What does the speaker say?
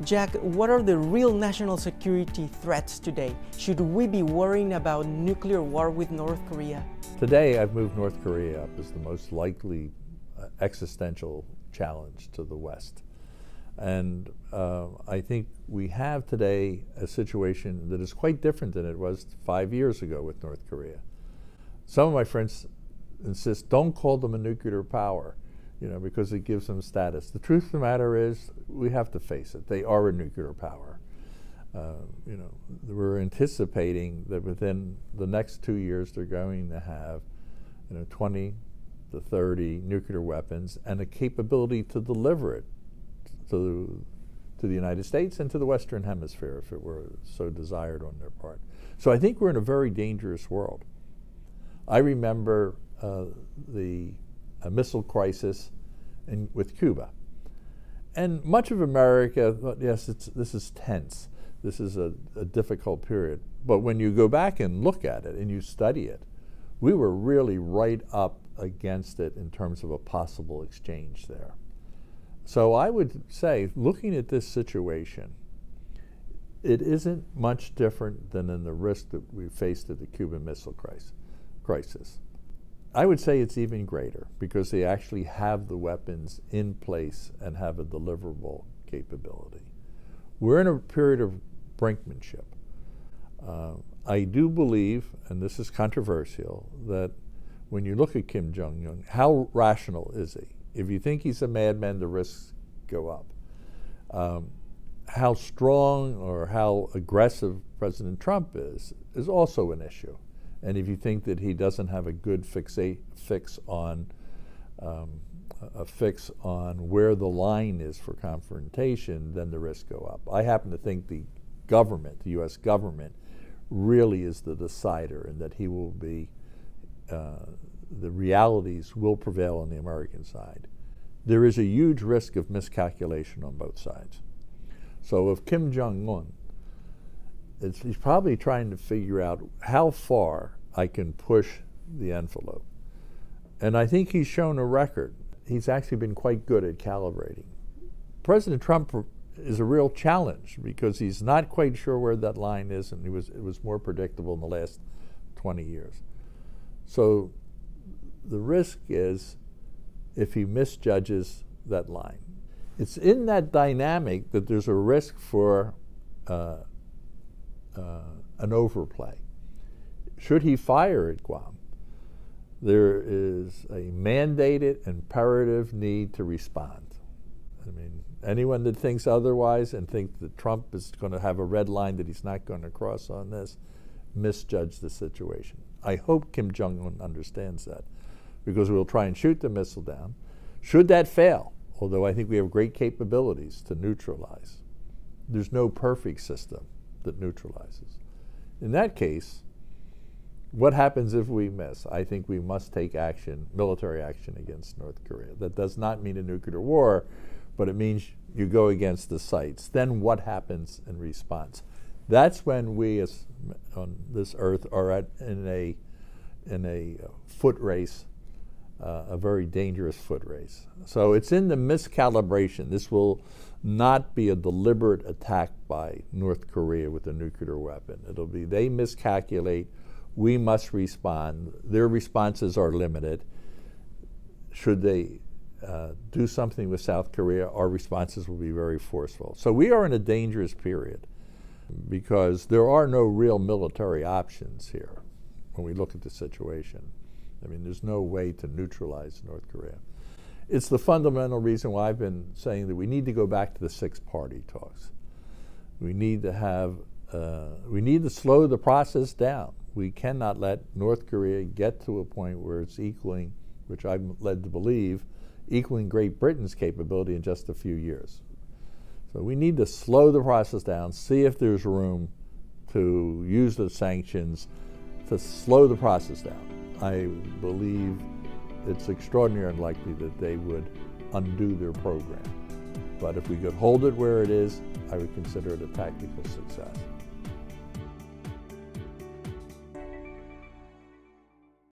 Jack, what are the real national security threats today? Should we be worrying about nuclear war with North Korea? Today, I've moved North Korea up as the most likely existential challenge to the West. And I think we have today a situation that is quite different than it was 5 years ago with North Korea. Some of my friends insist, don't call them a nuclear power, because it gives them status. The truth of the matter is, we have to face it. They are a nuclear power. We're anticipating that within the next 2 years, they're going to have 20 to 30 nuclear weapons and a capability to deliver it to the United States and to the Western Hemisphere if it were so desired on their part. So I think we're in a very dangerous world. I remember the missile crisis with Cuba. And much of America thought, yes, this is tense. This is a difficult period. But when you go back and look at it and you study it, we were really right up against it in terms of a possible exchange there. So I would say, looking at this situation, it isn't much different than in the risk that we faced at the Cuban Missile Crisis. I would say it's even greater because they actually have the weapons in place and have a deliverable capability. We're in a period of brinkmanship. I do believe, and this is controversial, that when you look at Kim Jong-un, how rational is he? If you think he's a madman, the risks go up. How strong or how aggressive President Trump is also an issue. And if you think that he doesn't have a good fix on where the line is for confrontation, then the risks go up. I happen to think the U.S. government, really is the decider, and that he will be, the realities will prevail on the American side. There is a huge risk of miscalculation on both sides. So if Kim Jong-un, he's probably trying to figure out how far I can push the envelope. And I think he's shown a record. He's actually been quite good at calibrating. President Trump is a real challenge because he's not quite sure where that line is, and it was more predictable in the last 20 years. So the risk is if he misjudges that line. It's in that dynamic that there's a risk for an overplay. Should he fire at Guam, there is a mandated, imperative need to respond. I mean, anyone that thinks otherwise and thinks that Trump is going to have a red line that he's not going to cross on this, misjudge the situation. I hope Kim Jong-un understands that, because we'll try and shoot the missile down. Should that fail, although I think we have great capabilities to neutralize, there's no perfect system that neutralizes. In that case, what happens if we miss? I think we must take action, military action against North Korea. That does not mean a nuclear war, but it means you go against the sites. Then what happens in response? That's when we on this earth are in a foot race, a very dangerous foot race. So it's in the miscalibration. This will not be a deliberate attack by North Korea with a nuclear weapon. It'll be they miscalculate, we must respond. Their responses are limited. Should they do something with South Korea, our responses will be very forceful. So we are in a dangerous period because there are no real military options here when we look at the situation. I mean, there's no way to neutralize North Korea. It's the fundamental reason why I've been saying that we need to go back to the six-party talks. We need to slow the process down. We cannot let North Korea get to a point where it's equaling, which I'm led to believe, equaling Great Britain's capability in just a few years. So we need to slow the process down, see if there's room to use the sanctions to slow the process down. I believe it's extraordinarily unlikely that they would undo their program. But if we could hold it where it is, I would consider it a tactical success.